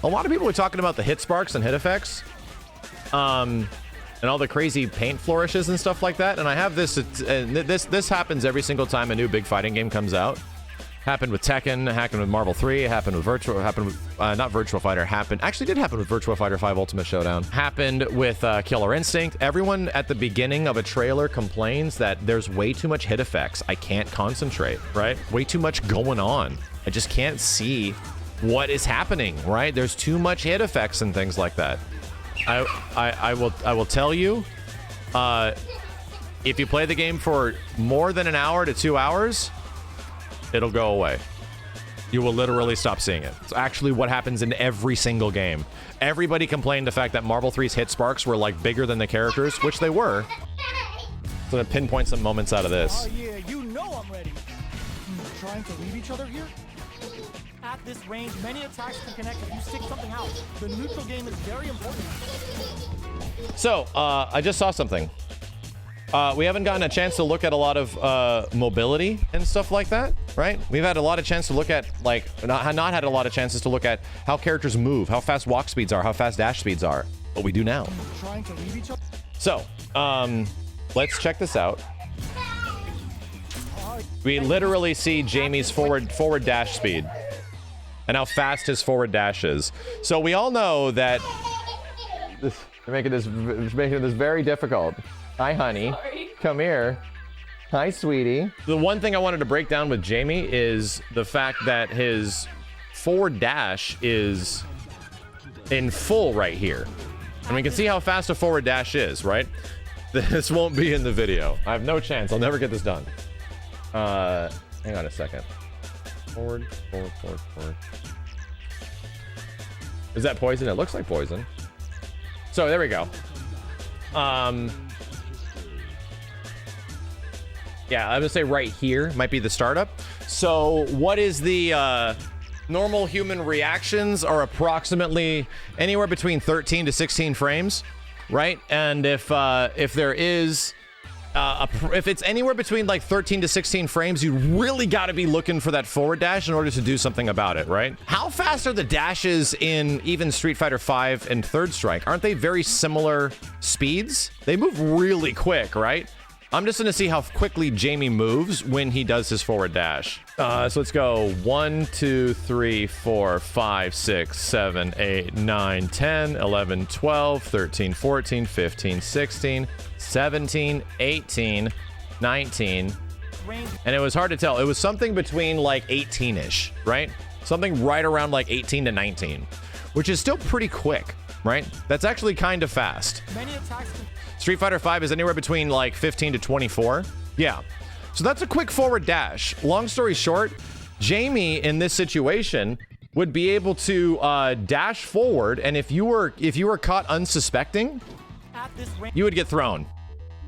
A lot of people are talking about the hit sparks and hit effects, and all the crazy paint flourishes and stuff like that. And I have this. This happens every single time a new big fighting game comes out. Happened with Tekken. Happened with Marvel 3. Happened with Virtual. Happened with not Virtual Fighter. Happened actually did happen with Virtual Fighter 5 Ultimate Showdown. Happened with Killer Instinct. Everyone at the beginning of a trailer complains that there's way too much hit effects. I can't concentrate. Right? Way too much going on. I just can't see what is happening, right? There's too much hit effects and things like that. I will tell you, if you play the game for more than an hour to 2 hours, it'll go away. You will literally stop seeing it. It's actually what happens in every single game. Everybody complained the fact that Marvel 3's hit sparks were like bigger than the characters, which they were. So to pinpoint some moments out of this. Oh yeah, you know I'm ready. Trying to leave each other here? At this range, many attacks can connect if you stick something out. The neutral game is very important. So, I just saw something. We haven't gotten a chance to look at a lot of mobility and stuff like that, right? We've had a lot of chance to look at, like, not had a lot of chances to look at how characters move, how fast walk speeds are, how fast dash speeds are. But we do now. Trying to leave each other? So, let's check this out. We literally see Jamie's forward dash speed and how fast his forward dash is. So we all know that they're making this very difficult. Hi, honey. Sorry. Come here. Hi, sweetie. The one thing I wanted to break down with Jamie is the fact that his forward dash is in full right here. And we can see how fast a forward dash is, right? This won't be in the video. I have no chance. I'll never get this done. Hang on a second. Forward. Is that poison? It looks like poison. So there we go. Yeah, I would say right here might be the startup. So what is the normal human reactions are approximately anywhere between 13 to 16 frames, right? And if there is if it's anywhere between like 13 to 16 frames, you really got to be looking for that forward dash in order to do something about it, right? How fast are the dashes in even Street Fighter 5 and Third Strike? Aren't they very similar speeds? They move really quick, right? I'm just going to see how quickly Jamie moves when he does his forward dash. So let's go 1, 2, 3, 4, 5, 6, 7, 8, 9, 10, 11, 12, 13, 14, 15, 16, 17, 18, 19. And it was hard to tell. It was something between like 18-ish, right? Something right around like 18 to 19, which is still pretty quick, right? That's actually kind of fast. Many attacks can... Street Fighter 5 is anywhere between like 15 to 24. Yeah. So that's a quick forward dash. Long story short, Jamie in this situation would be able to dash forward, and if you were caught unsuspecting, you would get thrown.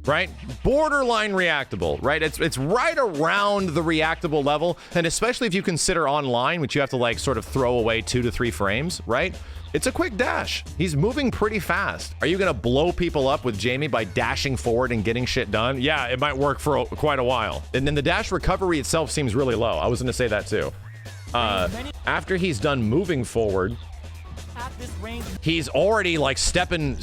Right? Borderline reactable, right? It's right around the reactable level, and especially if you consider online, which you have to like sort of throw away 2 to 3 frames, right? It's a quick dash. He's moving pretty fast. Are you gonna blow people up with Jamie by dashing forward and getting shit done? Yeah, it might work for quite a while. And then the dash recovery itself seems really low. I was gonna say that too. After he's done moving forward, he's already like stepping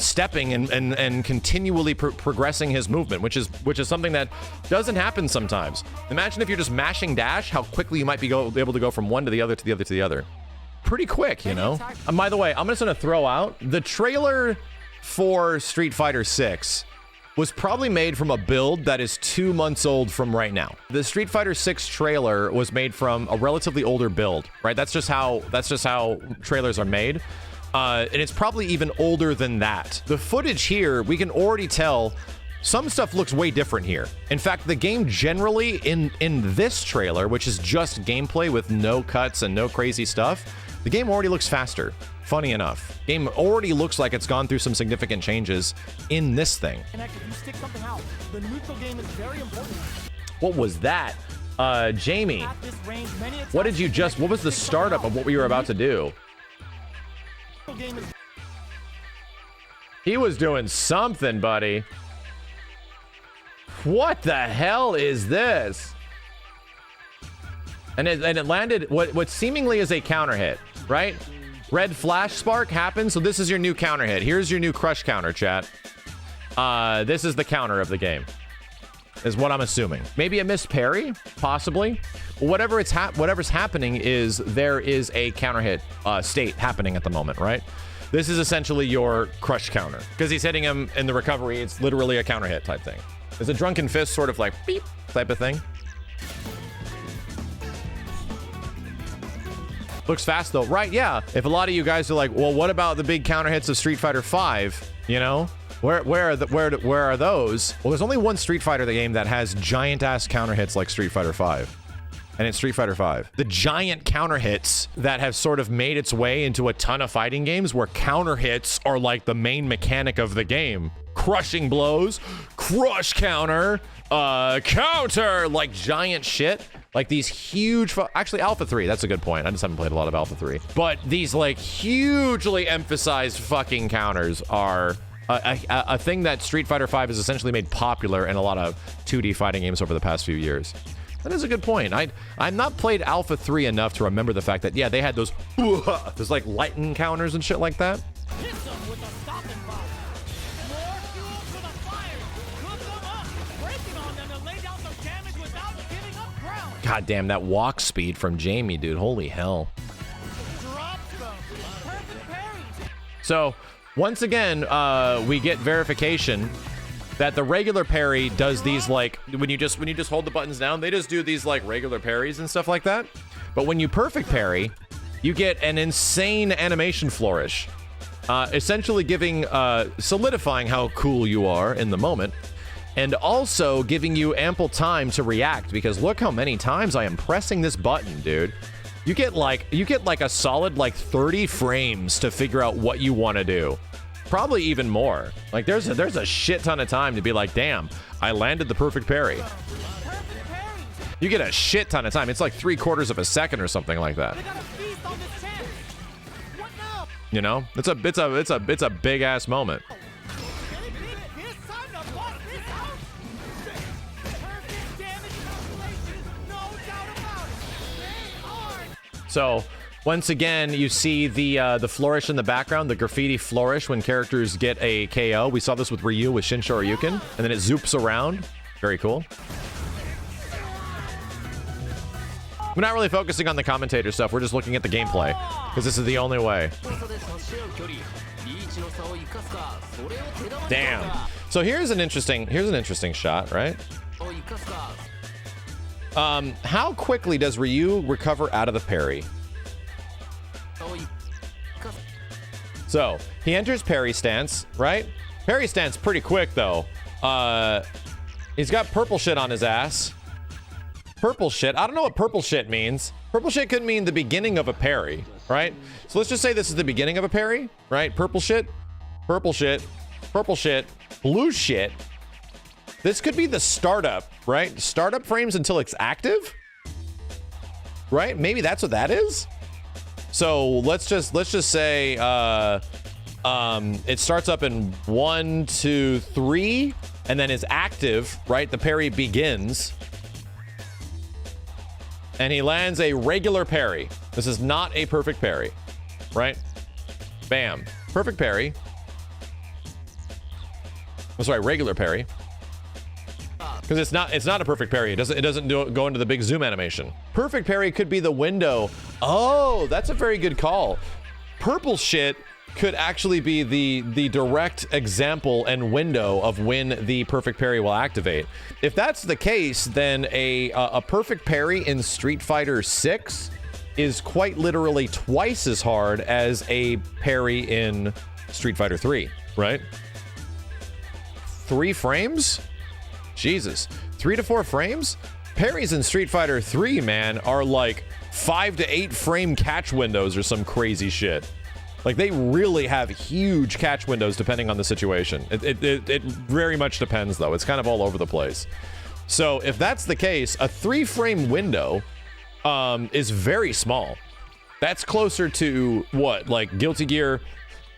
and continually progressing his movement, which is something that doesn't happen sometimes. Imagine if you're just mashing dash, how quickly you might be able to go from one to the other to the other to the other. Pretty quick, you know? And by the way, I'm just gonna throw out the trailer for Street Fighter 6 was probably made from a build that is 2 months old from right now. The Street Fighter 6 trailer was made from a relatively older build, right? That's just how trailers are made. And it's probably even older than that. The footage here, we can already tell some stuff looks way different here. In fact, the game generally in this trailer, which is just gameplay with no cuts and no crazy stuff, the game already looks faster. Funny enough, game already looks like it's gone through some significant changes in this thing. What was that? Jamie, what was the startup of what we were about to do? He was doing something, buddy. What the hell is this? And it landed what seemingly is a counter hit, right? Red flash spark happens, so this is your new counter hit. Here's your new crush counter, chat. This is the counter of the game, is what I'm assuming. Maybe a missed parry, possibly. Whatever's happening is there is a counter hit state happening at the moment, right? This is essentially your crush counter because he's hitting him in the recovery. It's literally a counter hit type thing. It's a drunken fist sort of like beep type of thing. Looks fast though, right? Yeah. If a lot of you guys are like, well, what about the big counter hits of Street Fighter V? You know, where are those? Well, there's only one Street Fighter game that has giant ass counter hits like Street Fighter V. And it's Street Fighter V. The giant counter hits that have sort of made its way into a ton of fighting games where counter hits are like the main mechanic of the game. Crushing blows, crush counter, counter, like giant shit. Like these huge, actually Alpha 3, that's a good point. I just haven't played a lot of Alpha 3. But these like hugely emphasized fucking counters are a thing that Street Fighter V has essentially made popular in a lot of 2D fighting games over the past few years. That is a good point. I've not played Alpha 3 enough to remember the fact that, yeah, they had those like lightning counters and shit like that. Hit them with a stopping bomb. More fuel to the fire. Cook them up. Breaking on them to lay down some damage without giving up ground. God damn, that walk speed from Jamie, dude. Holy hell. Drop them. Perfect parries. So, once again, we get verification that the regular parry does these like when you just hold the buttons down, they just do these like regular parries and stuff like that. But when you perfect parry, you get an insane animation flourish, essentially giving solidifying how cool you are in the moment, and also giving you ample time to react. Because look how many times I am pressing this button, dude. You get like a solid like 30 frames to figure out what you want to do. Probably even more. Like there's a shit ton of time to be like, damn, I landed the perfect parry. You get a shit ton of time. It's like 3/4 of a second or something like that. You know, it's a big ass moment. So once again, you see the flourish in the background, the graffiti flourish when characters get a KO. We saw this with Ryu with Shin Shoryuken, and then it zoops around. Very cool. We're not really focusing on the commentator stuff. We're just looking at the gameplay, because this is the only way. Damn. So here's an interesting shot, right? How quickly does Ryu recover out of the parry? So he enters parry stance, right? Parry stance pretty quick though. He's got purple shit on his ass. Purple shit. I don't know what purple shit means. Purple shit could mean the beginning of a parry, right? So let's just say this is the beginning of a parry, right? Purple shit, purple shit, purple shit, blue shit. This could be the startup, right? Startup frames until it's active, right? Maybe that's what that is. So let's just say it starts up in 1, 2, 3, and then is active, right? The parry begins, and he lands a regular parry. This is not a perfect parry, right? Bam, perfect parry. I'm sorry, regular parry. Because it's not a perfect parry. It doesn't go into the big zoom animation. Perfect parry could be the window. Oh, that's a very good call. Purple shit could actually be the direct example and window of when the perfect parry will activate. If that's the case, then a perfect parry in Street Fighter 6 is quite literally twice as hard as a parry in Street Fighter 3, right? 3 frames? Jesus, 3 to 4 frames? Parries in Street Fighter 3, man, are like 5 to 8 frame catch windows or some crazy shit. Like, they really have huge catch windows depending on the situation. It very much depends, though. It's kind of all over the place. So if that's the case, a 3 frame window is very small. That's closer to what, like Guilty Gear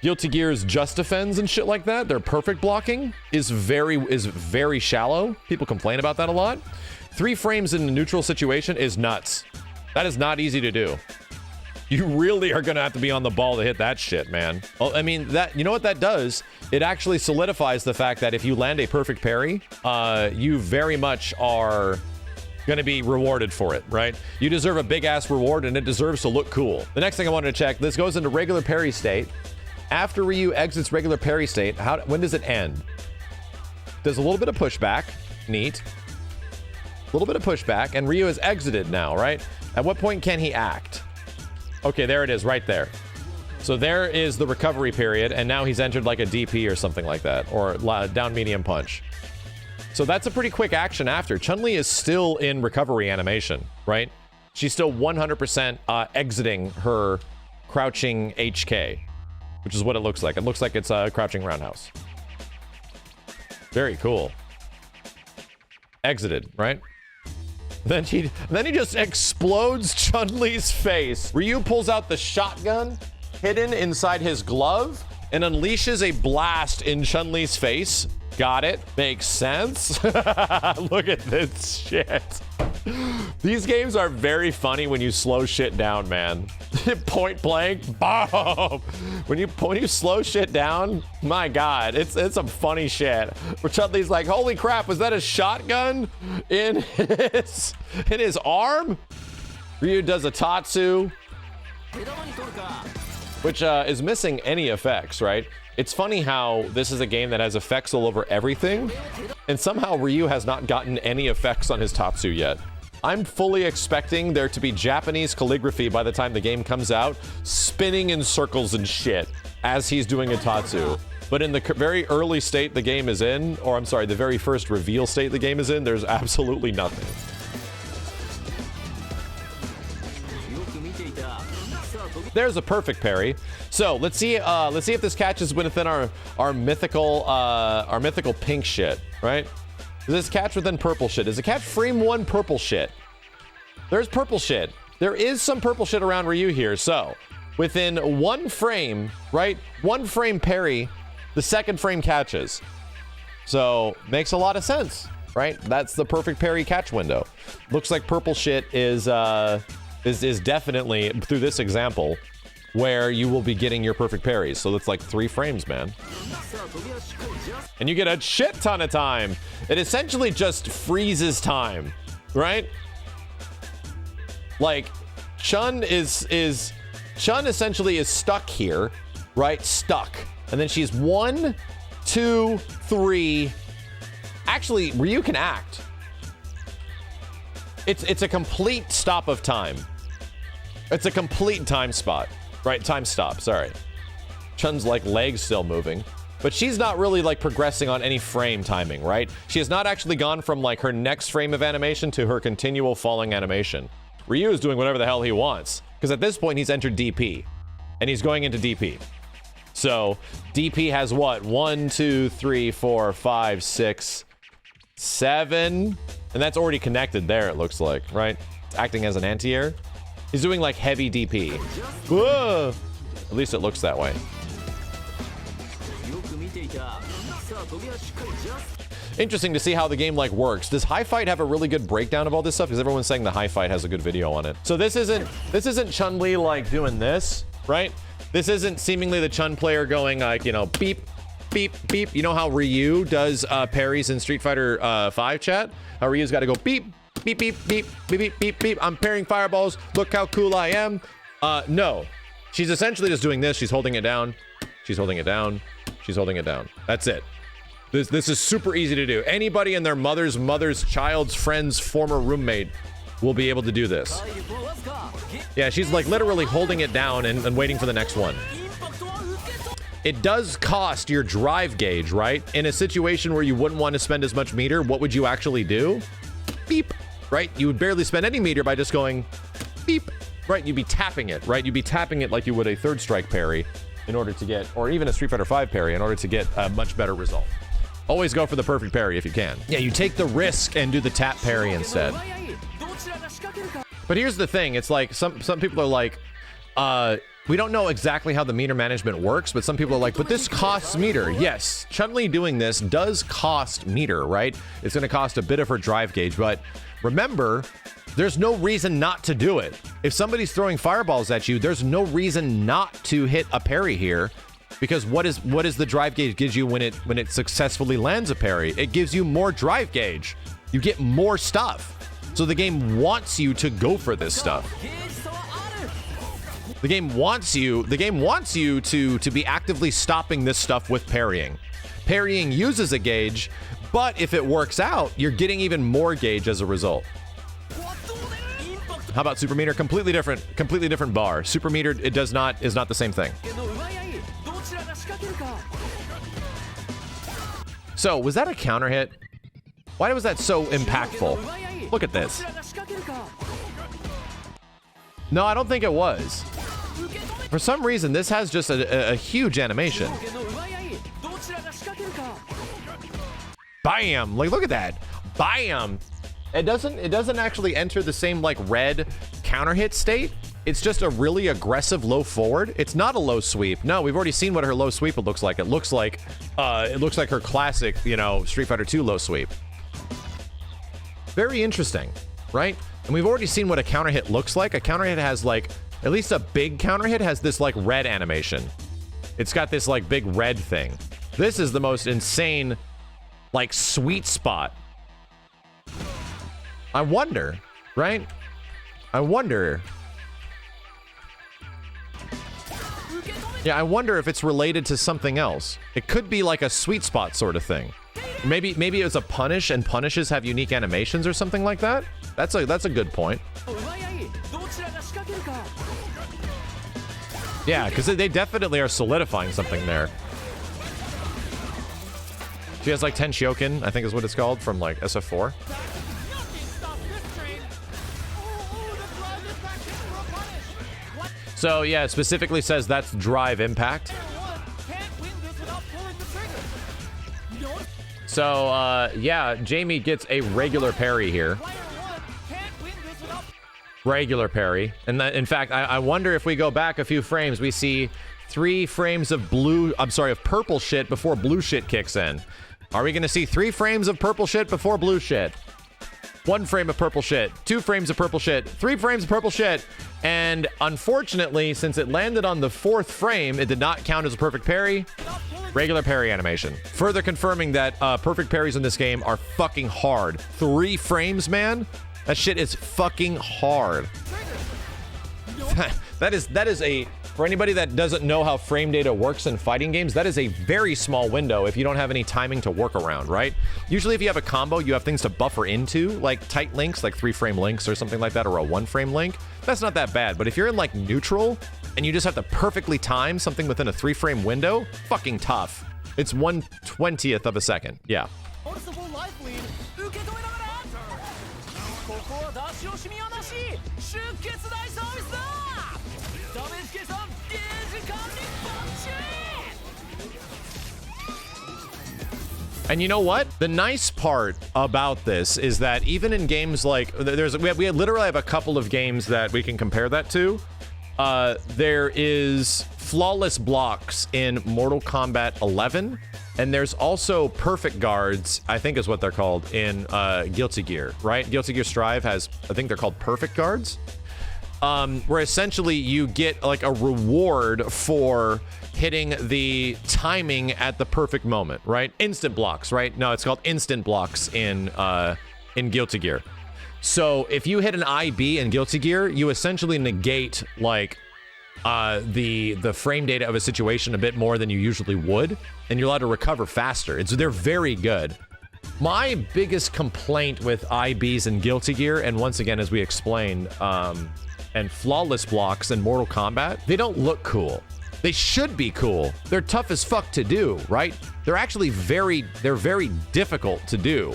Guilty Gear's Just Defends and shit like that, their perfect blocking is very shallow. People complain about that a lot. 3 frames in a neutral situation is nuts. That is not easy to do. You really are gonna have to be on the ball to hit that shit, man. Well, I mean, that, you know what that does? It actually solidifies the fact that if you land a perfect parry, you very much are gonna be rewarded for it, right? You deserve a big ass reward and it deserves to look cool. The next thing I wanted to check, this goes into regular parry state. After Ryu exits regular parry state, when does it end? There's a little bit of pushback, neat. A little bit of pushback, and Ryu has exited now, right? At what point can he act? Okay, there it is, right there. So there is the recovery period, and now he's entered like a DP or something like that, or down medium punch. So that's a pretty quick action after. Chun-Li is still in recovery animation, right? She's still 100% exiting her crouching HK, which is what it looks like. It looks like it's a crouching roundhouse. Very cool. Exited, right? Then he just explodes Chun-Li's face. Ryu pulls out the shotgun hidden inside his glove and unleashes a blast in Chun-Li's face. Got it. Makes sense. Look at this shit. These games are very funny when you slow shit down, man. Point blank, boom. When you slow shit down, my God, it's some funny shit. Where Chun-Li's like, holy crap, was that a shotgun in his arm? Ryu does a Tatsu, which is missing any effects, right? It's funny how this is a game that has effects all over everything, and somehow Ryu has not gotten any effects on his Tatsu yet. I'm fully expecting there to be Japanese calligraphy by the time the game comes out, spinning in circles and shit as he's doing a Tatsu. But in the very early state the game is in, or I'm sorry, the very first reveal state the game is in, there's absolutely nothing. There's a perfect parry. So let's see if this catches within our mythical pink shit, right? Does this catch within purple shit? Does it catch frame 1 purple shit? There's purple shit. There is some purple shit around Ryu here. So within 1 frame, right? 1 frame parry, the 2nd frame catches. So makes a lot of sense, right? That's the perfect parry catch window. Looks like purple shit is definitely, through this example, where you will be getting your perfect parries. So that's like 3 frames, man. And you get a shit ton of time. It essentially just freezes time, right? Like, Chun essentially is stuck here, right? Stuck. And then she's 1, 2, 3. Actually, Ryu can act. It's a complete stop of time. It's a complete time spot. Right, time stop, sorry. Chun's like legs still moving, but she's not really like progressing on any frame timing, right? She has not actually gone from like her next frame of animation to her continual falling animation. Ryu is doing whatever the hell he wants, because at this point he's entered DP, and he's going into DP. So DP has what? 1, 2, 3, 4, 5, 6, 7, and that's already connected there, it looks like, right? It's acting as an anti-air. He's doing like heavy DP. Whoa! At least it looks that way. Interesting to see how the game like works. Does High Fight have a really good breakdown of all this stuff? Because everyone's saying the High Fight has a good video on it. So this isn't Chun-Li like doing this, right? This isn't seemingly the Chun player going like, you know, beep, beep, beep. You know how Ryu does parries in Street Fighter 5 chat? How Ryu's got to go beep, beep, beep, beep, beep, beep, beep, beep. I'm parrying fireballs. Look how cool I am. No. She's essentially just doing this. She's holding it down. She's holding it down. She's holding it down. That's it. This is super easy to do. Anybody and their mother's child's friend's former roommate will be able to do this. Yeah, she's like literally holding it down and waiting for the next one. It does cost your drive gauge, right? In a situation where you wouldn't want to spend as much meter, what would you actually do? Beep, right? You would barely spend any meter by just going beep, right? You'd be tapping it, right? You'd be tapping it like you would a third strike parry in order to get, or even a Street Fighter 5 parry in order to get a much better result. Always go for the perfect parry if you can. Yeah, you take the risk and do the tap parry instead. But here's the thing, it's like some people are like, We don't know exactly how the meter management works, but some people are like, but this costs meter. Yes, Chun-Li doing this does cost meter, right? It's going to cost a bit of her drive gauge, but remember, there's no reason not to do it. If somebody's throwing fireballs at you, there's no reason not to hit a parry here, because what is the drive gauge gives you when it successfully lands a parry? It gives you more drive gauge. You get more stuff. So the game wants you to go for this stuff. The game wants you to be actively stopping this stuff with parrying. Parrying uses a gauge, but if it works out, you're getting even more gauge as a result. How about super meter? Completely different bar. Super meter, is not the same thing. So, was that a counter hit? Why was that so impactful? Look at this. No, I don't think it was. For some reason, this has just a huge animation. Bam! Like, look at that. Bam! It doesn't actually enter the same like red counter hit state. It's just a really aggressive low forward. It's not a low sweep. No, we've already seen what her low sweep looks like. It looks like her classic, Street Fighter 2 low sweep. Very interesting, right? And we've already seen what a counter hit looks like. A counter hit has like, at least a big counter hit has this like red animation. It's got this like big red thing. This is the most insane, like sweet spot. I wonder, right? I wonder. Yeah, I wonder if it's related to something else. It could be like a sweet spot sort of thing. Maybe it was a punish, and punishes have unique animations or something like that. That's a good point. Yeah, because they definitely are solidifying something there. She has like 10 Shokin, I think is what it's called, from like SF4. So yeah, it specifically says that's drive impact. So yeah, Jamie gets a regular parry here. Regular parry. And in fact, I wonder if we go back a few frames, we see 3 frames of purple shit before blue shit kicks in. Are we gonna see 3 frames of purple shit before blue shit? 1 frame of purple shit, 2 frames of purple shit, 3 frames of purple shit, and unfortunately, since it landed on the 4th frame, it did not count as a perfect parry. Regular parry animation. Further confirming that perfect parries in this game are fucking hard. 3 frames, man? That shit is fucking hard. That is a... For anybody that doesn't know how frame data works in fighting games, that is a very small window if you don't have any timing to work around, right? Usually if you have a combo, you have things to buffer into, like tight links, like 3-frame links or something like that, or a 1-frame link. That's not that bad, but if you're in like neutral, and you just have to perfectly time something within a 3-frame window, fucking tough. It's 1/20th of a second, yeah. And you know what? The nice part about this is that even in games like we literally have a couple of games that we can compare that to. There is flawless blocks in Mortal Kombat 11, and there's also perfect guards, I think is what they're called, in Guilty Gear, right? Guilty Gear Strive has, I think they're called perfect guards, where essentially you get like a reward for hitting the timing at the perfect moment, right? Instant blocks, right? No, it's called instant blocks in Guilty Gear. So if you hit an IB in Guilty Gear, you essentially negate like the frame data of a situation a bit more than you usually would, and you're allowed to recover faster. They're very good. My biggest complaint with IBs in Guilty Gear, and once again, as we explained, and flawless blocks in Mortal Kombat, they don't look cool. They should be cool. They're tough as fuck to do, right? They're actually very difficult to do.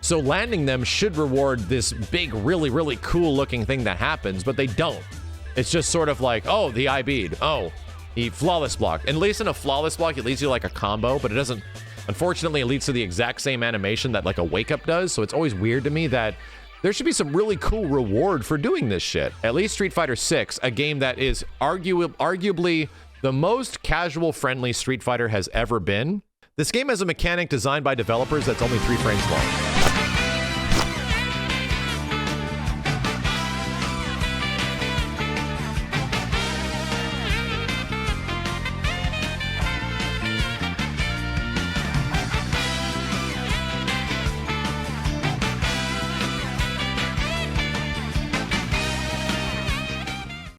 So landing them should reward this big, really, really cool looking thing that happens, but they don't. It's just sort of like, oh, the IB'd. Oh, he flawless blocked. And at least in a flawless block, it leads you like a combo, but it doesn't, unfortunately, it leads to the exact same animation that like a wake up does. So it's always weird to me that there should be some really cool reward for doing this shit. At least Street Fighter 6, a game that is arguably the most casual friendly Street Fighter has ever been. This game has a mechanic designed by developers that's only 3 frames long.